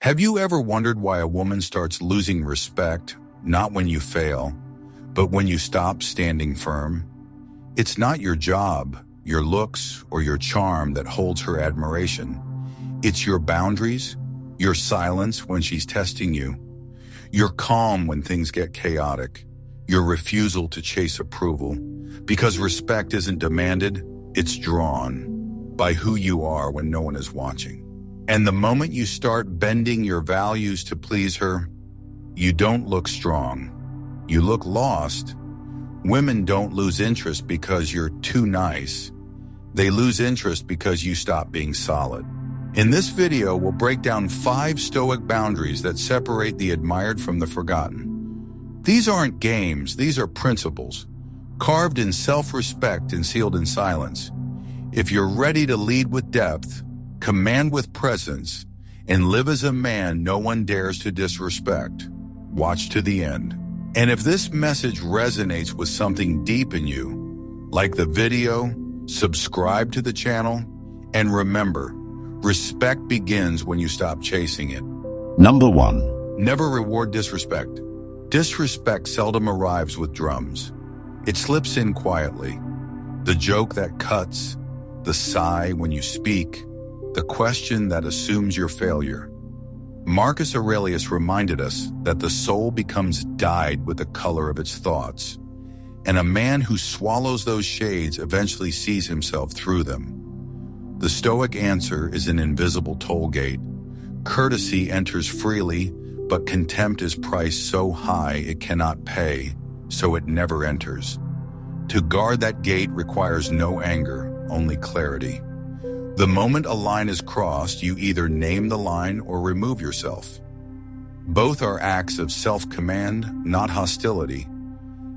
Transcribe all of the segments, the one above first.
Have you ever wondered why a woman starts losing respect, not when you fail, but when you stop standing firm? It's not your job, your looks, or your charm that holds her admiration. It's your boundaries, your silence when she's testing you, your calm when things get chaotic, your refusal to chase approval. Because respect isn't demanded, it's drawn by who you are when no one is watching. And the moment you start bending your values to please her, you don't look strong. You look lost. Women don't lose interest because you're too nice. They lose interest because you stop being solid. In this video, we'll break down 5 Stoic boundaries that separate the admired from the forgotten. These aren't games, these are principles, carved in self-respect and sealed in silence. If you're ready to lead with depth, command with presence, and live as a man no one dares to disrespect, watch to the end. And if this message resonates with something deep in you, like the video, subscribe to the channel, and remember, respect begins when you stop chasing it. Number 1. Never reward disrespect. Disrespect seldom arrives with drums. It slips in quietly. The joke that cuts, the sigh when you speak, the question that assumes your failure. Marcus Aurelius reminded us that the soul becomes dyed with the color of its thoughts, and a man who swallows those shades eventually sees himself through them. The Stoic answer is an invisible toll gate. Courtesy enters freely, but contempt is priced so high it cannot pay, so it never enters. To guard that gate requires no anger, only clarity. The moment a line is crossed, you either name the line or remove yourself. Both are acts of self-command, not hostility.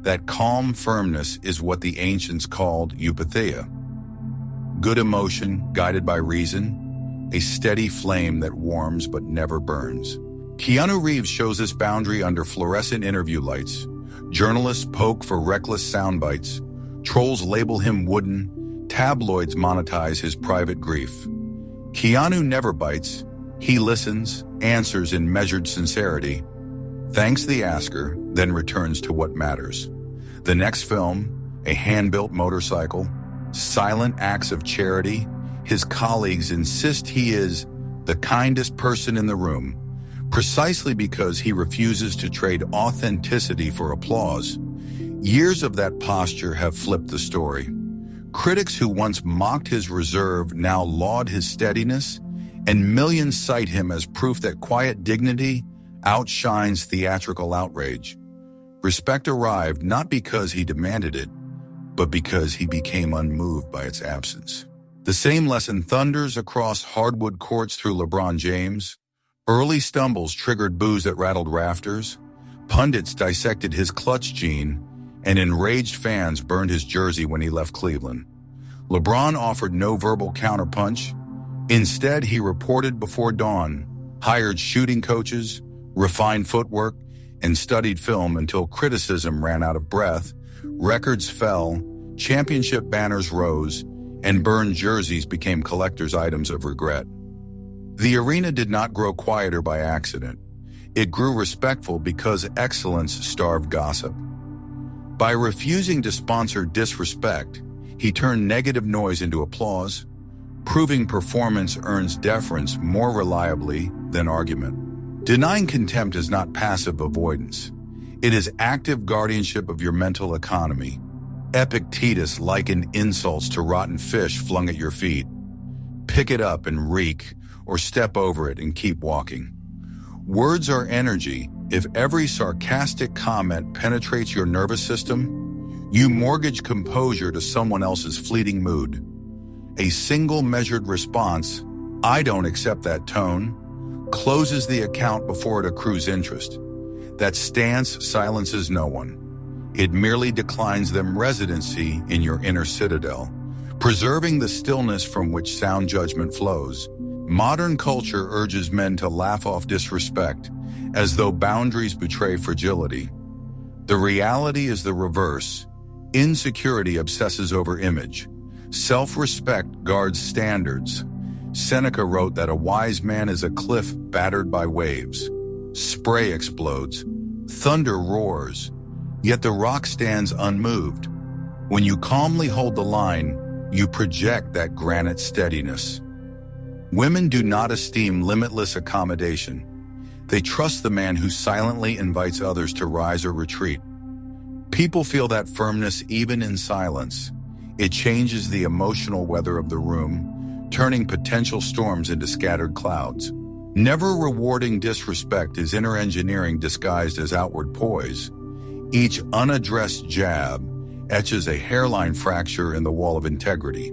That calm firmness is what the ancients called eupatheia. Good emotion, guided by reason, a steady flame that warms but never burns. Keanu Reeves shows this boundary under fluorescent interview lights. Journalists poke for reckless sound bites. Trolls label him wooden. Tabloids monetize his private grief. Keanu never bites. He listens, answers in measured sincerity, thanks the asker, then returns to what matters. The next film, a hand-built motorcycle, silent acts of charity. His colleagues insist he is the kindest person in the room, precisely because he refuses to trade authenticity for applause. Years of that posture have flipped the story. Critics who once mocked his reserve now laud his steadiness, and millions cite him as proof that quiet dignity outshines theatrical outrage. Respect arrived not because he demanded it, but because he became unmoved by its absence. The same lesson thunders across hardwood courts through LeBron James. Early stumbles triggered boos that rattled rafters. Pundits dissected his clutch gene, and enraged fans burned his jersey when he left Cleveland. LeBron offered no verbal counterpunch. Instead, he reported before dawn, hired shooting coaches, refined footwork, and studied film until criticism ran out of breath, records fell, championship banners rose, and burned jerseys became collector's items of regret. The arena did not grow quieter by accident. It grew respectful because excellence starved gossip. By refusing to sponsor disrespect, he turned negative noise into applause, proving performance earns deference more reliably than argument. Denying contempt is not passive avoidance. It is active guardianship of your mental economy. Epictetus likened insults to rotten fish flung at your feet. Pick it up and reek, or step over it and keep walking. Words are energy. If every sarcastic comment penetrates your nervous system, you mortgage composure to someone else's fleeting mood. A single measured response, "I don't accept that tone," closes the account before it accrues interest. That stance silences no one. It merely declines them residency in your inner citadel, preserving the stillness from which sound judgment flows. Modern culture urges men to laugh off disrespect, as though boundaries betray fragility. The reality is the reverse. Insecurity obsesses over image. Self-respect guards standards. Seneca wrote that a wise man is a cliff battered by waves. Spray explodes, thunder roars, yet the rock stands unmoved. When you calmly hold the line, you project that granite steadiness. Women do not esteem limitless accommodation. They trust the man who silently invites others to rise or retreat. People feel that firmness even in silence. It changes the emotional weather of the room, turning potential storms into scattered clouds. Never rewarding disrespect is inner engineering disguised as outward poise. Each unaddressed jab etches a hairline fracture in the wall of integrity.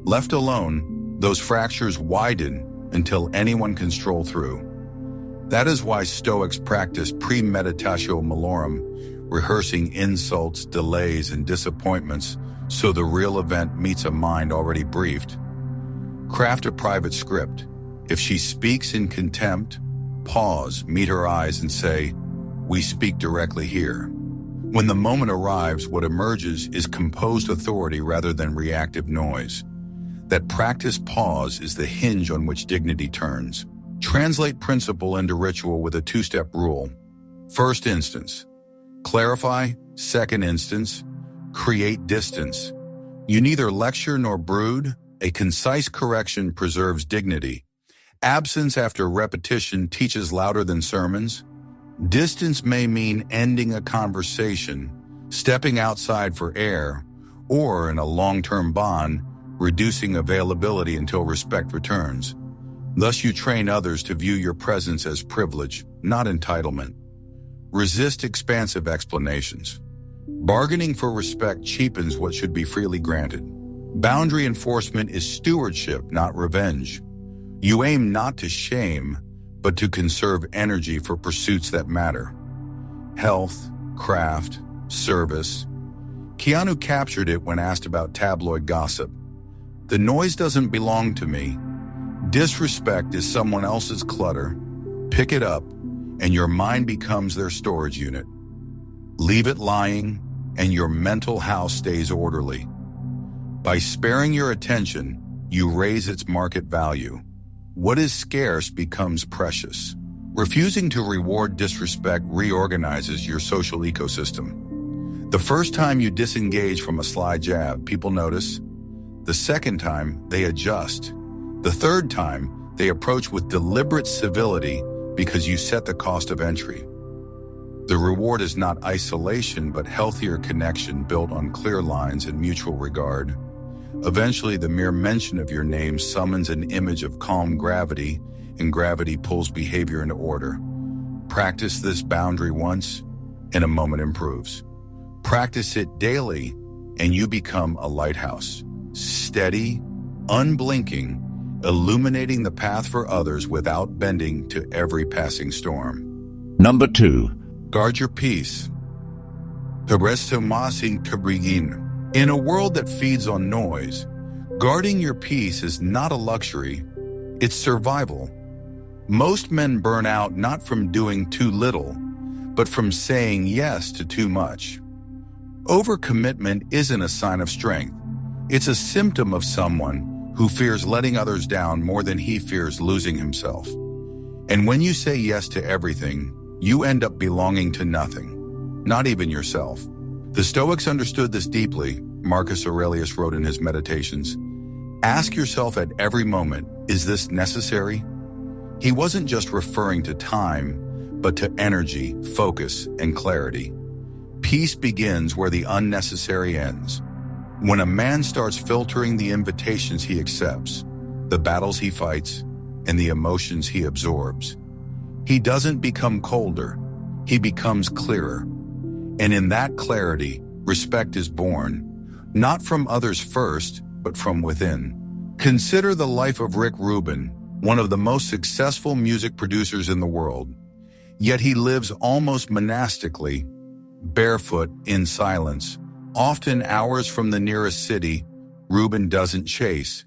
Left alone, those fractures widen until anyone can stroll through. That is why Stoics practice premeditatio malorum, rehearsing insults, delays, and disappointments so the real event meets a mind already briefed. Craft a private script. If she speaks in contempt, pause, meet her eyes, and say, "We speak directly here." When the moment arrives, what emerges is composed authority rather than reactive noise. That practiced pause is the hinge on which dignity turns. Translate principle into ritual with a two-step rule. First instance, clarify. Second instance, create distance. You neither lecture nor brood. A concise correction preserves dignity. Absence after repetition teaches louder than sermons. Distance may mean ending a conversation, stepping outside for air, or in a long-term bond, reducing availability until respect returns. Thus you train others to view your presence as privilege, not entitlement. Resist expansive explanations. Bargaining for respect cheapens what should be freely granted. Boundary enforcement is stewardship, not revenge. You aim not to shame, but to conserve energy for pursuits that matter. Health, craft, service. Keanu captured it when asked about tabloid gossip. The noise doesn't belong to me. Disrespect is someone else's clutter. Pick it up, and your mind becomes their storage unit. Leave it lying, and your mental house stays orderly. By sparing your attention, you raise its market value. What is scarce becomes precious. Refusing to reward disrespect reorganizes your social ecosystem. The first time you disengage from a sly jab, people notice. The second time, they adjust. The third time, they approach with deliberate civility because you set the cost of entry. The reward is not isolation, but healthier connection built on clear lines and mutual regard. Eventually, the mere mention of your name summons an image of calm gravity, and gravity pulls behavior into order. Practice this boundary once, and a moment improves. Practice it daily, and you become a lighthouse. Steady, unblinking, illuminating the path for others without bending to every passing storm. Number 2. Guard your peace. In a world that feeds on noise, guarding your peace is not a luxury, it's survival. Most men burn out not from doing too little, but from saying yes to too much. Overcommitment isn't a sign of strength. It's a symptom of someone who fears letting others down more than he fears losing himself. And when you say yes to everything, you end up belonging to nothing, not even yourself. The Stoics understood this deeply. Marcus Aurelius wrote in his Meditations, "Ask yourself at every moment, is this necessary?" He wasn't just referring to time, but to energy, focus, and clarity. Peace begins where the unnecessary ends. When a man starts filtering the invitations he accepts, the battles he fights, and the emotions he absorbs, he doesn't become colder, he becomes clearer. And in that clarity, respect is born, not from others first, but from within. Consider the life of Rick Rubin, one of the most successful music producers in the world. Yet he lives almost monastically, barefoot, in silence. Often hours from the nearest city, Rubin doesn't chase.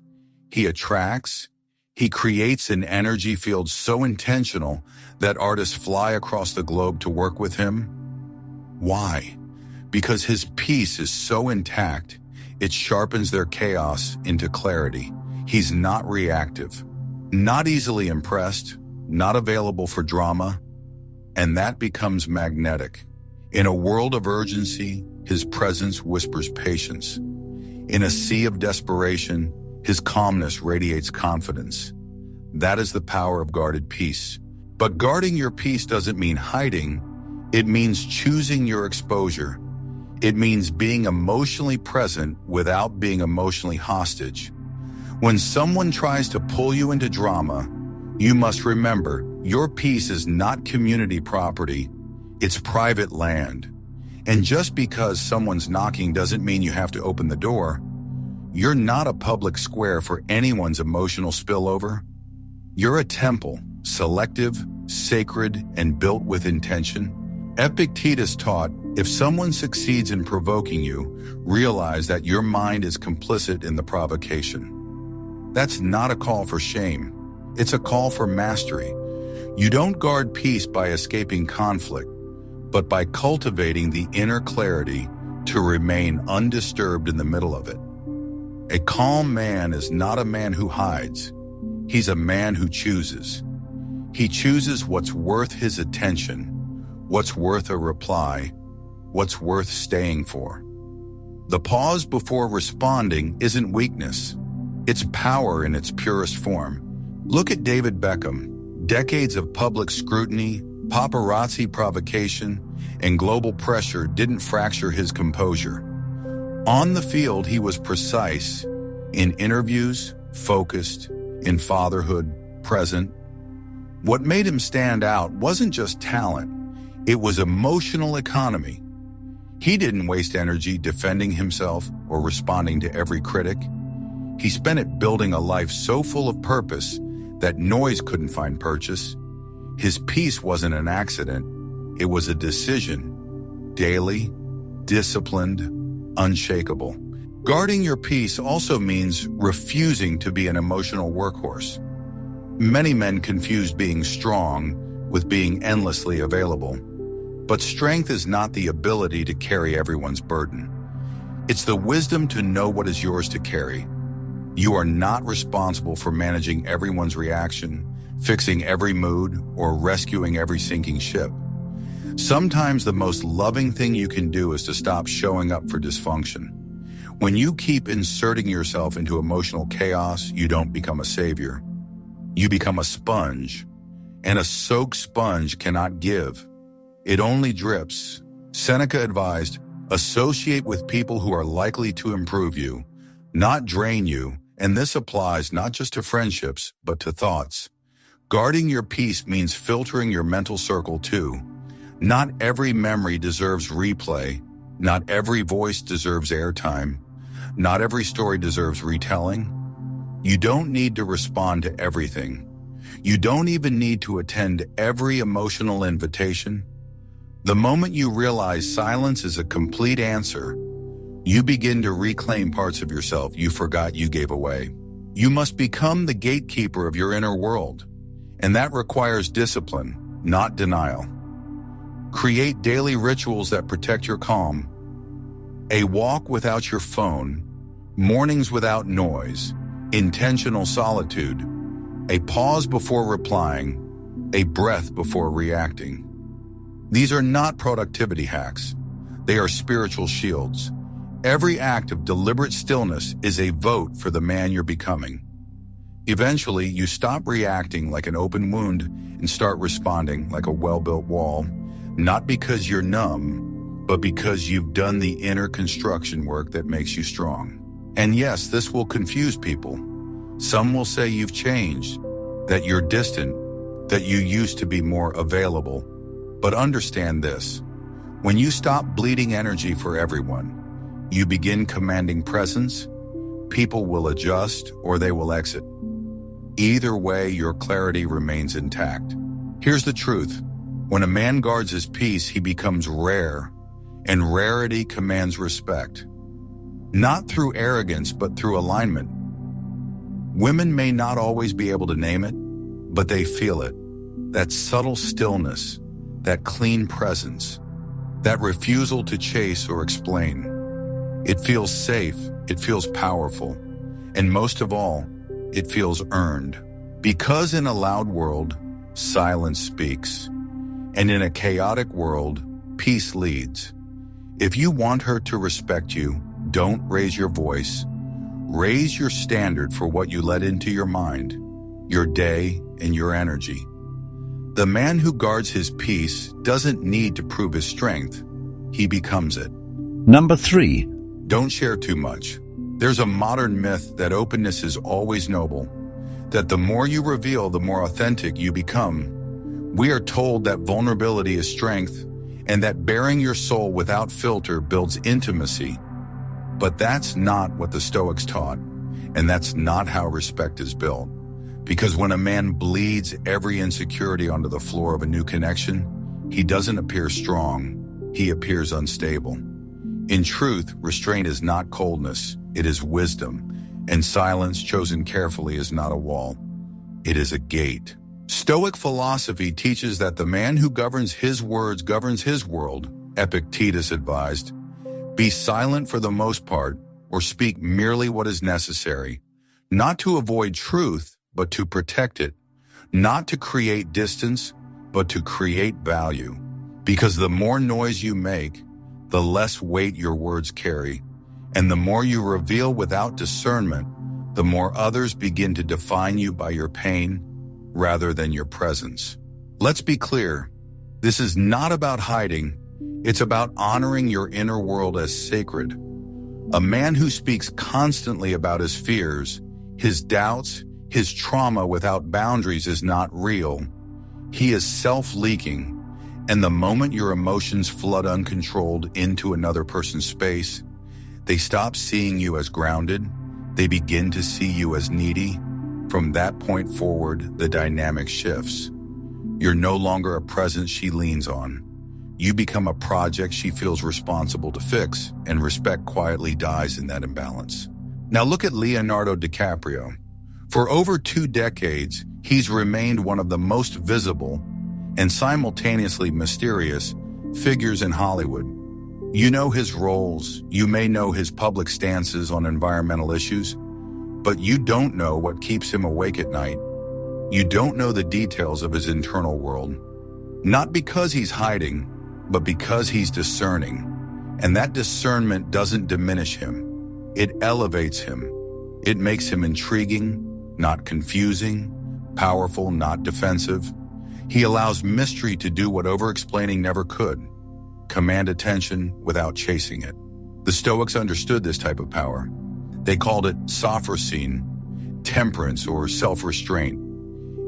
He attracts. He creates an energy field so intentional that artists fly across the globe to work with him. Why? Because his peace is so intact, it sharpens their chaos into clarity. He's not reactive, not easily impressed, not available for drama, and that becomes magnetic. In a world of urgency, his presence whispers patience. In a sea of desperation, his calmness radiates confidence. That is the power of guarded peace. But guarding your peace doesn't mean hiding. It means choosing your exposure. It means being emotionally present without being emotionally hostage. When someone tries to pull you into drama, you must remember your peace is not community property, it's private land. And just because someone's knocking doesn't mean you have to open the door. You're not a public square for anyone's emotional spillover. You're a temple, selective, sacred, and built with intention. Epictetus taught, if someone succeeds in provoking you, realize that your mind is complicit in the provocation. That's not a call for shame. It's a call for mastery. You don't guard peace by escaping conflict, but by cultivating the inner clarity to remain undisturbed in the middle of it. A calm man is not a man who hides. He's a man who chooses. He chooses what's worth his attention, what's worth a reply, what's worth staying for. The pause before responding isn't weakness. It's power in its purest form. Look at David Beckham. Decades of public scrutiny, paparazzi provocation, and global pressure didn't fracture his composure. On the field, he was precise. In interviews, focused. In fatherhood, present. What made him stand out wasn't just talent. It was emotional economy. He didn't waste energy defending himself or responding to every critic. He spent it building a life so full of purpose that noise couldn't find purchase. His peace wasn't an accident. It was a decision. Daily, disciplined, unshakable. Guarding your peace also means refusing to be an emotional workhorse. Many men confuse being strong with being endlessly available. But strength is not the ability to carry everyone's burden. It's the wisdom to know what is yours to carry. You are not responsible for managing everyone's reaction, fixing every mood, or rescuing every sinking ship. Sometimes the most loving thing you can do is to stop showing up for dysfunction. When you keep inserting yourself into emotional chaos, you don't become a savior. You become a sponge, and a soaked sponge cannot give. It only drips. Seneca advised, associate with people who are likely to improve you, not drain you, and this applies not just to friendships, but to thoughts. Guarding your peace means filtering your mental circle too. Not every memory deserves replay. Not every voice deserves airtime. Not every story deserves retelling. You don't need to respond to everything. You don't even need to attend every emotional invitation. The moment you realize silence is a complete answer, you begin to reclaim parts of yourself you forgot you gave away. You must become the gatekeeper of your inner world, and that requires discipline, not denial. Create daily rituals that protect your calm. A walk without your phone, mornings without noise, intentional solitude, a pause before replying, a breath before reacting. These are not productivity hacks. They are spiritual shields. Every act of deliberate stillness is a vote for the man you're becoming. Eventually, you stop reacting like an open wound and start responding like a well-built wall, not because you're numb, but because you've done the inner construction work that makes you strong. And yes, this will confuse people. Some will say you've changed, that you're distant, that you used to be more available. But understand this, when you stop bleeding energy for everyone, you begin commanding presence, people will adjust or they will exit. Either way, your clarity remains intact. Here's the truth. When a man guards his peace, he becomes rare, and rarity commands respect. Not through arrogance, but through alignment. Women may not always be able to name it, but they feel it. That subtle stillness, that clean presence, that refusal to chase or explain. It feels safe, it feels powerful, and most of all, it feels earned. Because in a loud world, silence speaks. And in a chaotic world, peace leads. If you want her to respect you, don't raise your voice. Raise your standard for what you let into your mind, your day, and your energy. The man who guards his peace doesn't need to prove his strength. He becomes it. Number 3. Don't share too much. There's a modern myth that openness is always noble, that the more you reveal, the more authentic you become. We are told that vulnerability is strength, and that bearing your soul without filter builds intimacy. But that's not what the Stoics taught, and that's not how respect is built. Because when a man bleeds every insecurity onto the floor of a new connection, he doesn't appear strong, he appears unstable. In truth, restraint is not coldness, it is wisdom, and silence chosen carefully is not a wall, it is a gate. Stoic philosophy teaches that the man who governs his words governs his world. Epictetus advised, "Be silent for the most part, or speak merely what is necessary, not to avoid truth, but to protect it, not to create distance, but to create value. Because the more noise you make, the less weight your words carry, and the more you reveal without discernment, the more others begin to define you by your pain rather than your presence." Let's be clear, this is not about hiding, it's about honoring your inner world as sacred. A man who speaks constantly about his fears, his doubts, his trauma without boundaries is not real. He is self-leaking, and the moment your emotions flood uncontrolled into another person's space, they stop seeing you as grounded, they begin to see you as needy. From that point forward, the dynamic shifts. You're no longer a presence she leans on. You become a project she feels responsible to fix, and respect quietly dies in that imbalance. Now look at Leonardo DiCaprio. For over 2 decades, he's remained one of the most visible and simultaneously mysterious figures in Hollywood. You know his roles, you may know his public stances on environmental issues, but you don't know what keeps him awake at night. You don't know the details of his internal world. Not because he's hiding, but because he's discerning. And that discernment doesn't diminish him. It elevates him. It makes him intriguing, not confusing, powerful, not defensive. He allows mystery to do what over-explaining never could, command attention without chasing it. The Stoics understood this type of power. They called it sophrosyne, temperance, or self-restraint.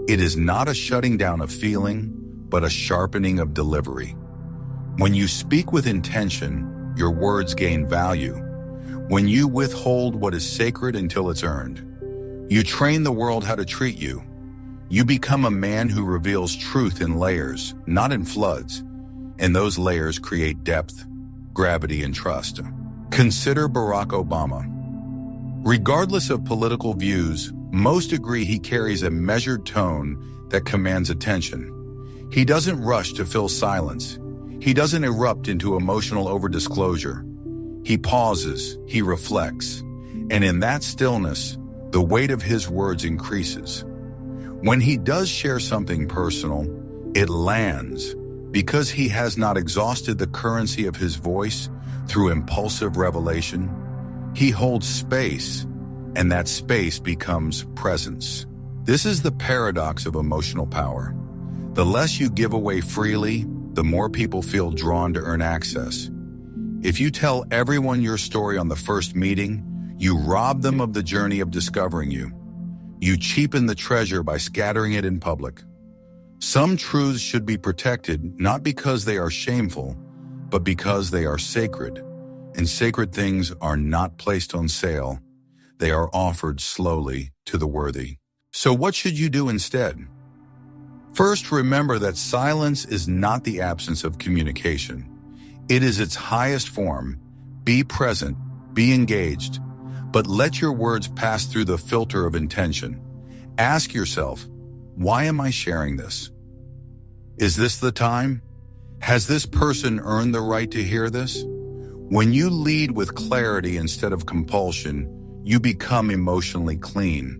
It is not a shutting down of feeling, but a sharpening of delivery. When you speak with intention, your words gain value. When you withhold what is sacred until it's earned, you train the world how to treat you. You become a man who reveals truth in layers, not in floods, and those layers create depth, gravity, and trust. Consider Barack Obama. Regardless of political views, most agree he carries a measured tone that commands attention. He doesn't rush to fill silence. He doesn't erupt into emotional overdisclosure. He pauses, he reflects, and in that stillness, the weight of his words increases. When he does share something personal, it lands because he has not exhausted the currency of his voice through impulsive revelation. He holds space, and that space becomes presence. This is the paradox of emotional power. The less you give away freely, the more people feel drawn to earn access. If you tell everyone your story on the first meeting, you rob them of the journey of discovering you. You cheapen the treasure by scattering it in public. Some truths should be protected not because they are shameful, but because they are sacred. And sacred things are not placed on sale. They are offered slowly to the worthy. So what should you do instead? First, remember that silence is not the absence of communication. It is its highest form. Be present, be engaged, but let your words pass through the filter of intention. Ask yourself, why am I sharing this? Is this the time? Has this person earned the right to hear this? When you lead with clarity instead of compulsion, you become emotionally clean.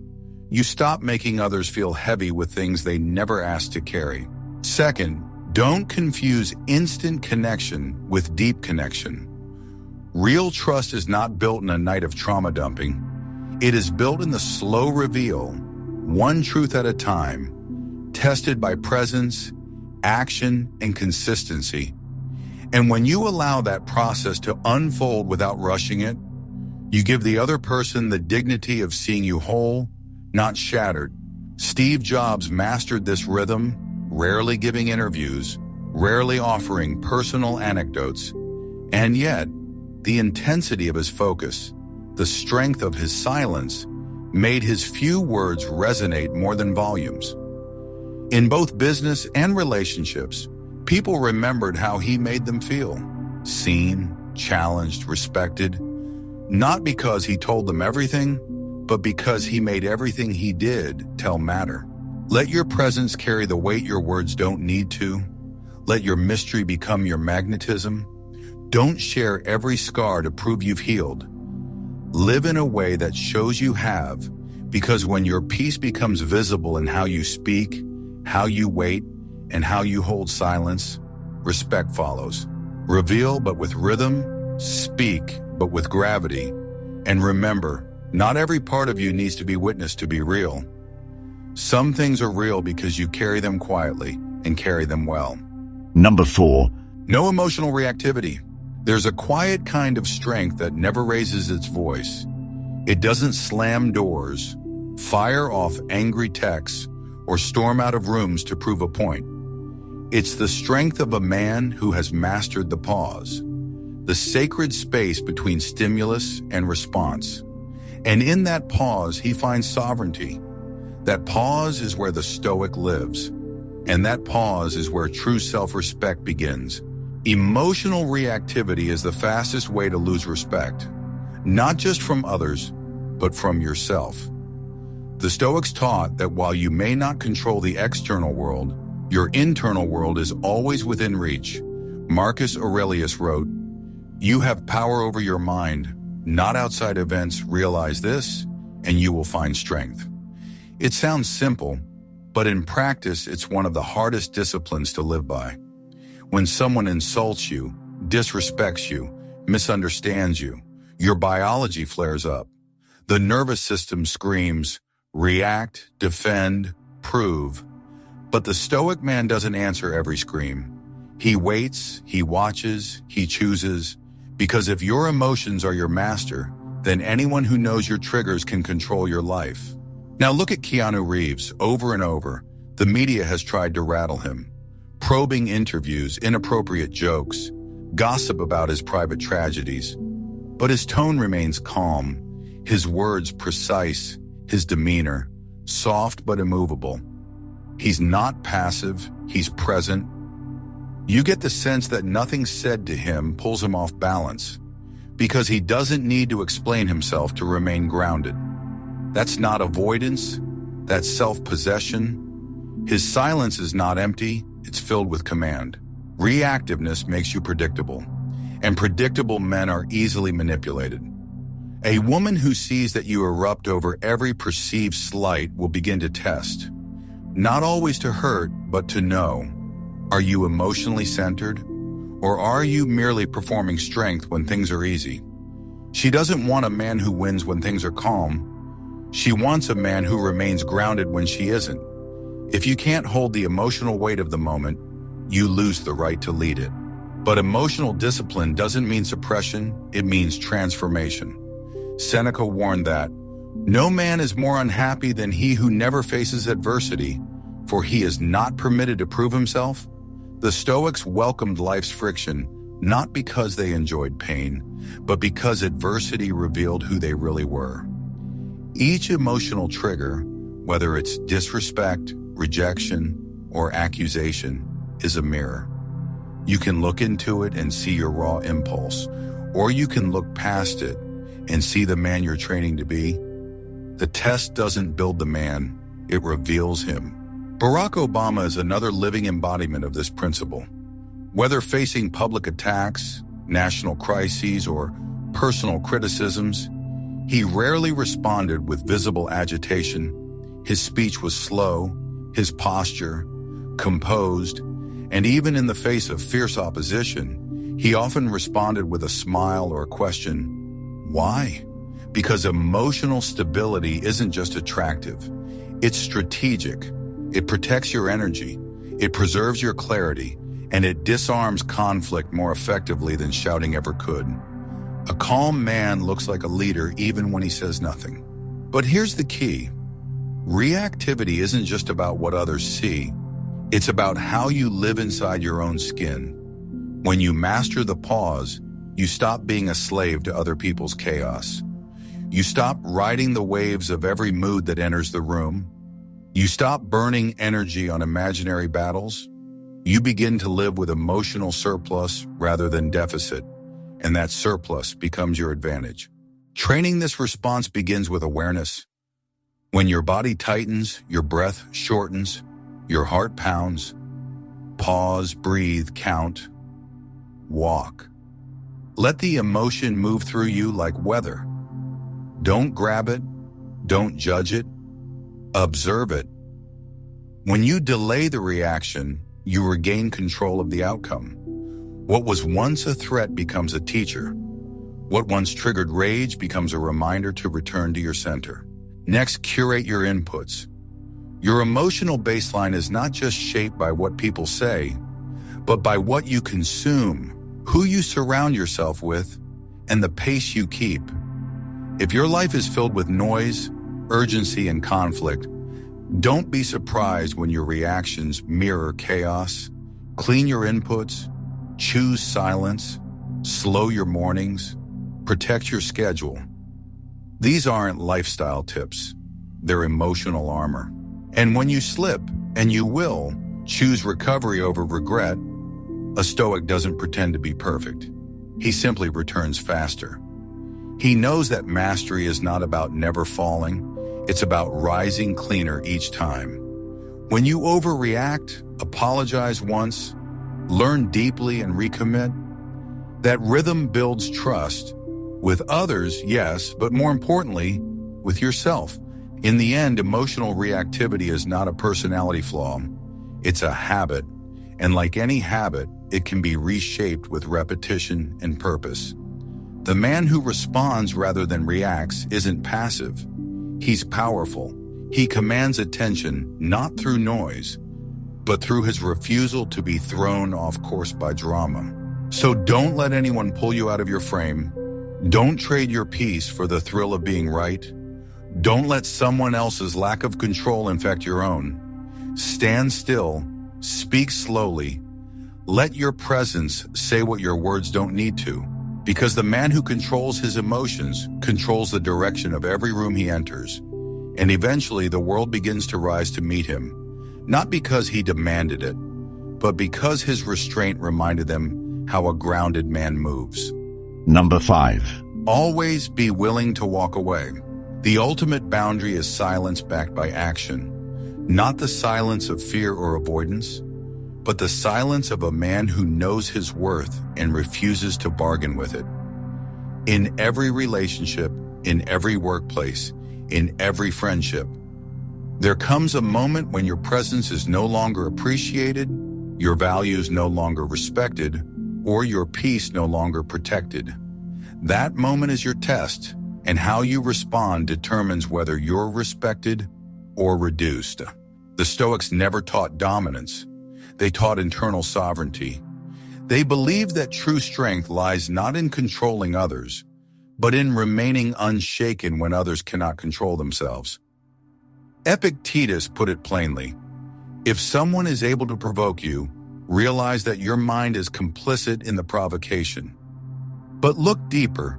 You stop making others feel heavy with things they never asked to carry. Second, don't confuse instant connection with deep connection. Real trust is not built in a night of trauma dumping. It is built in the slow reveal, one truth at a time, tested by presence, action, and consistency. And when you allow that process to unfold without rushing it, you give the other person the dignity of seeing you whole, not shattered. Steve Jobs mastered this rhythm, rarely giving interviews, rarely offering personal anecdotes, and yet, the intensity of his focus, the strength of his silence, made his few words resonate more than volumes. In both business and relationships, people remembered how he made them feel, seen, challenged, respected, not because he told them everything, but because he made everything he did tell matter. Let your presence carry the weight your words don't need to. Let your mystery become your magnetism. Don't share every scar to prove you've healed. Live in a way that shows you have, because when your peace becomes visible in how you speak, how you wait, and how you hold silence, respect follows. Reveal but with rhythm, speak but with gravity, and remember, not every part of you needs to be witnessed to be real. Some things are real because you carry them quietly and carry them well. Number 4. No emotional reactivity. There's a quiet kind of strength that never raises its voice. It doesn't slam doors, fire off angry texts, or storm out of rooms to prove a point. It's the strength of a man who has mastered the pause, the sacred space between stimulus and response. And in that pause, he finds sovereignty. That pause is where the Stoic lives. And that pause is where true self-respect begins. Emotional reactivity is the fastest way to lose respect, not just from others, but from yourself. The Stoics taught that while you may not control the external world, your internal world is always within reach. Marcus Aurelius wrote, "You have power over your mind, not outside events. Realize this, and you will find strength." It sounds simple, but in practice, it's one of the hardest disciplines to live by. When someone insults you, disrespects you, misunderstands you, your biology flares up. The nervous system screams, react, defend, prove. But the Stoic man doesn't answer every scream. He waits, he watches, he chooses, because if your emotions are your master, then anyone who knows your triggers can control your life. Now look at Keanu Reeves. Over and over, the media has tried to rattle him. Probing interviews, inappropriate jokes, gossip about his private tragedies. But his tone remains calm, his words precise, his demeanor soft but immovable. He's not passive, he's present. You get the sense that nothing said to him pulls him off balance, because he doesn't need to explain himself to remain grounded. That's not avoidance, that's self-possession. His silence is not empty, it's filled with command. Reactiveness makes you predictable, and predictable men are easily manipulated. A woman who sees that you erupt over every perceived slight will begin to test. Not always to hurt, but to know. Are you emotionally centered? Or are you merely performing strength when things are easy? She doesn't want a man who wins when things are calm. She wants a man who remains grounded when she isn't. If you can't hold the emotional weight of the moment, you lose the right to lead it. But emotional discipline doesn't mean suppression, it means transformation. Seneca warned that, "No man is more unhappy than he who never faces adversity, for he is not permitted to prove himself." The Stoics welcomed life's friction, not because they enjoyed pain, but because adversity revealed who they really were. Each emotional trigger, whether it's disrespect, rejection, or accusation, is a mirror. You can look into it and see your raw impulse, or you can look past it and see the man you're training to be. The test doesn't build the man, it reveals him. Barack Obama is another living embodiment of this principle. Whether facing public attacks, national crises, or personal criticisms, he rarely responded with visible agitation. His speech was slow, his posture composed, and even in the face of fierce opposition, he often responded with a smile or a question. Why? Because emotional stability isn't just attractive, it's strategic. It protects your energy, it preserves your clarity, and it disarms conflict more effectively than shouting ever could. A calm man looks like a leader even when he says nothing. But here's the key. Reactivity isn't just about what others see. It's about how you live inside your own skin. When you master the pause, you stop being a slave to other people's chaos. You stop riding the waves of every mood that enters the room. You stop burning energy on imaginary battles. You begin to live with emotional surplus rather than deficit, and that surplus becomes your advantage. Training this response begins with awareness. When your body tightens, your breath shortens, your heart pounds, pause, breathe, count, walk. Let the emotion move through you like weather. Don't grab it, don't judge it, observe it. When you delay the reaction, you regain control of the outcome. What was once a threat becomes a teacher. What once triggered rage becomes a reminder to return to your center. Next, curate your inputs. Your emotional baseline is not just shaped by what people say, but by what you consume, who you surround yourself with, and the pace you keep. If your life is filled with noise, urgency, and conflict, don't be surprised when your reactions mirror chaos. Clean your inputs, choose silence, slow your mornings, protect your schedule. These aren't lifestyle tips, they're emotional armor. And when you slip, and you will, choose recovery over regret, a Stoic doesn't pretend to be perfect. He simply returns faster. He knows that mastery is not about never falling, it's about rising cleaner each time. When you overreact, apologize once, learn deeply and recommit, that rhythm builds trust. With others, yes, but more importantly, with yourself. In the end, emotional reactivity is not a personality flaw. It's a habit, and like any habit, it can be reshaped with repetition and purpose. The man who responds rather than reacts isn't passive. He's powerful. He commands attention not through noise, but through his refusal to be thrown off course by drama. So don't let anyone pull you out of your frame. Don't trade your peace for the thrill of being right. Don't let someone else's lack of control infect your own. Stand still, speak slowly. Let your presence say what your words don't need to. Because the man who controls his emotions controls the direction of every room he enters. And eventually the world begins to rise to meet him. Not because he demanded it, but because his restraint reminded them how a grounded man moves. Number 5. Always be willing to walk away. The ultimate boundary is silence backed by action. Not the silence of fear or avoidance, but the silence of a man who knows his worth and refuses to bargain with it. In every relationship, in every workplace, in every friendship, there comes a moment when your presence is no longer appreciated, your values no longer respected, or your peace no longer protected. That moment is your test, and how you respond determines whether you're respected or reduced. The Stoics never taught dominance. They taught internal sovereignty. They believed that true strength lies not in controlling others, but in remaining unshaken when others cannot control themselves. Epictetus put it plainly, if someone is able to provoke you, realize that your mind is complicit in the provocation. But look deeper.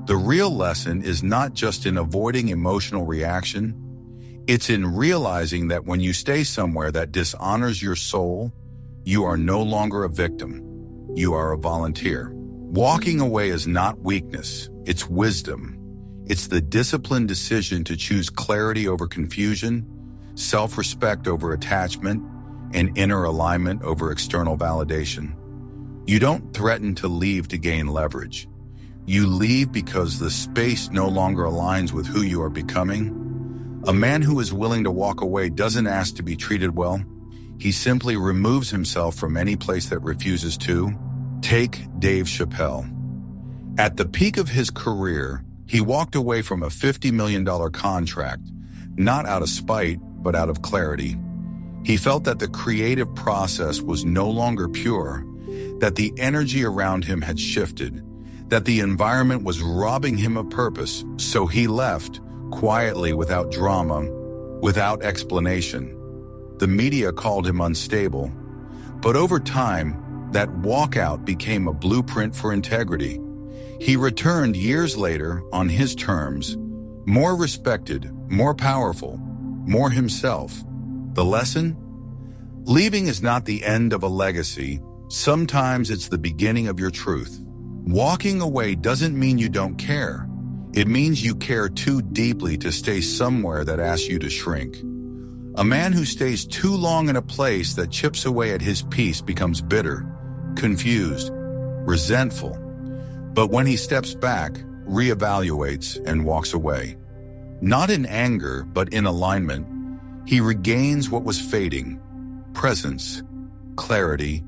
The real lesson is not just in avoiding emotional reaction. It's in realizing that when you stay somewhere that dishonors your soul, you are no longer a victim. You are a volunteer. Walking away is not weakness, it's wisdom. It's the disciplined decision to choose clarity over confusion, self-respect over attachment, and inner alignment over external validation. You don't threaten to leave to gain leverage. You leave because the space no longer aligns with who you are becoming. A man who is willing to walk away doesn't ask to be treated well. He simply removes himself from any place that refuses to. Take Dave Chappelle. At the peak of his career, he walked away from a $50 million contract, not out of spite, but out of clarity. He felt that the creative process was no longer pure, that the energy around him had shifted, that the environment was robbing him of purpose, so he left, quietly, without drama, without explanation. The media called him unstable, but over time, that walkout became a blueprint for integrity. He returned years later on his terms, more respected, more powerful, more himself. The lesson? Leaving is not the end of a legacy. Sometimes it's the beginning of your truth. Walking away doesn't mean you don't care. It means you care too deeply to stay somewhere that asks you to shrink. A man who stays too long in a place that chips away at his peace becomes bitter, confused, resentful. But when he steps back, reevaluates, and walks away, not in anger, but in alignment, he regains what was fading: presence, clarity,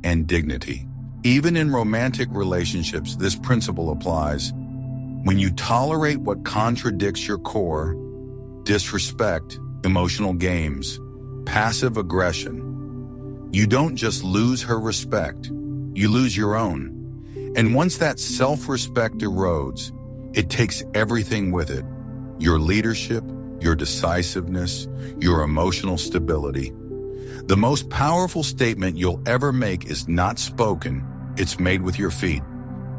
and dignity. Even in romantic relationships, this principle applies. When you tolerate what contradicts your core, disrespect, emotional games, passive aggression, you don't just lose her respect, you lose your own. And once that self-respect erodes, it takes everything with it: your leadership, your decisiveness, your emotional stability. The most powerful statement you'll ever make is not spoken, it's made with your feet.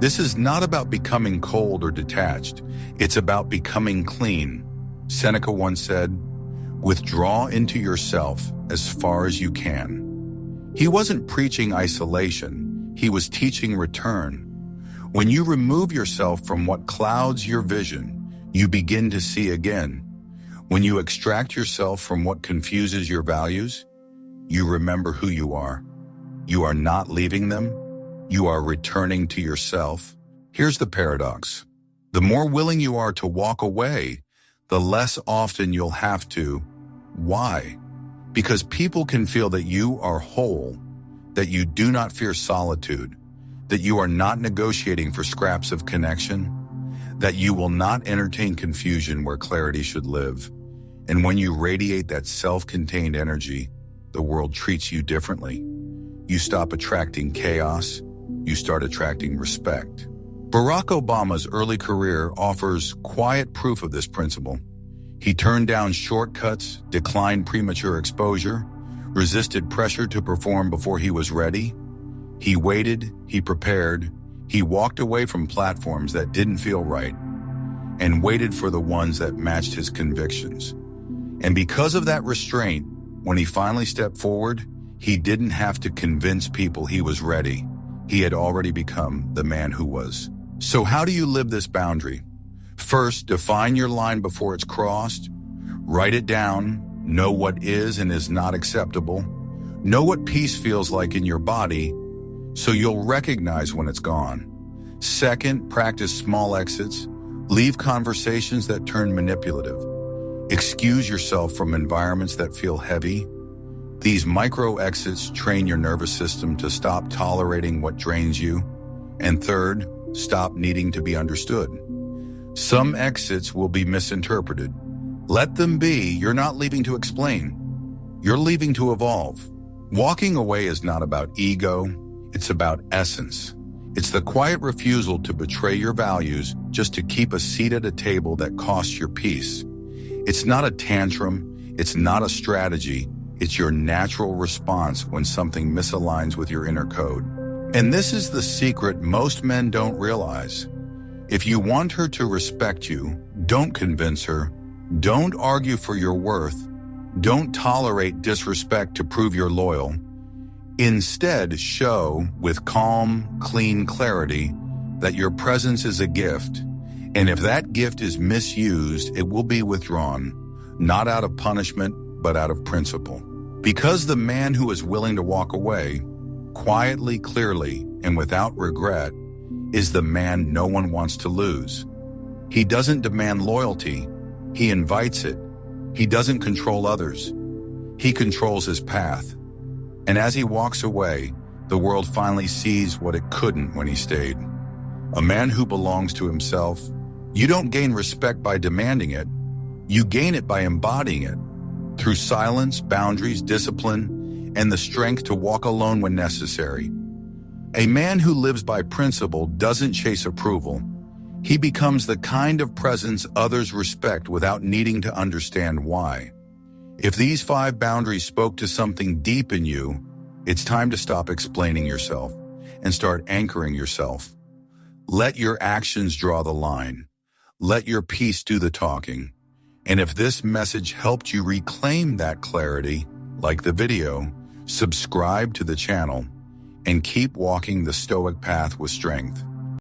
This is not about becoming cold or detached, it's about becoming clean. Seneca once said, "Withdraw into yourself as far as you can." He wasn't preaching isolation, he was teaching return. When you remove yourself from what clouds your vision, you begin to see again. When you extract yourself from what confuses your values, you remember who you are. You are not leaving them, you are returning to yourself. Here's the paradox. The more willing you are to walk away, the less often you'll have to. Why? Because people can feel that you are whole, that you do not fear solitude, that you are not negotiating for scraps of connection, that you will not entertain confusion where clarity should live. And when you radiate that self-contained energy, the world treats you differently. You stop attracting chaos, you start attracting respect. Barack Obama's early career offers quiet proof of this principle. He turned down shortcuts, declined premature exposure, resisted pressure to perform before he was ready. He waited, he prepared, he walked away from platforms that didn't feel right, and waited for the ones that matched his convictions. And because of that restraint, when he finally stepped forward, he didn't have to convince people he was ready. He had already become the man who was. So how do you live this boundary? First, define your line before it's crossed. Write it down. Know what is and is not acceptable. Know what peace feels like in your body, so you'll recognize when it's gone. Second, practice small exits. Leave conversations that turn manipulative. Excuse yourself from environments that feel heavy. These micro exits train your nervous system to stop tolerating what drains you. And third, stop needing to be understood. Some exits will be misinterpreted. Let them be. You're not leaving to explain. You're leaving to evolve. Walking away is not about ego. It's about essence. It's the quiet refusal to betray your values just to keep a seat at a table that costs your peace. It's not a tantrum. It's not a strategy. It's your natural response when something misaligns with your inner code. And this is the secret most men don't realize. If you want her to respect you, don't convince her. Don't argue for your worth. Don't tolerate disrespect to prove you're loyal. Instead, show with calm, clean clarity that your presence is a gift. And if that gift is misused, it will be withdrawn, not out of punishment, but out of principle. Because the man who is willing to walk away, quietly, clearly, and without regret, is the man no one wants to lose. He doesn't demand loyalty, he invites it. He doesn't control others. He controls his path. And as he walks away, the world finally sees what it couldn't when he stayed. A man who belongs to himself. You don't gain respect by demanding it. You gain it by embodying it. Through silence, boundaries, discipline, and the strength to walk alone when necessary. A man who lives by principle doesn't chase approval. He becomes the kind of presence others respect without needing to understand why. If these 5 boundaries spoke to something deep in you, it's time to stop explaining yourself and start anchoring yourself. Let your actions draw the line. Let your peace do the talking. And if this message helped you reclaim that clarity, like the video, subscribe to the channel, and keep walking the Stoic path with strength.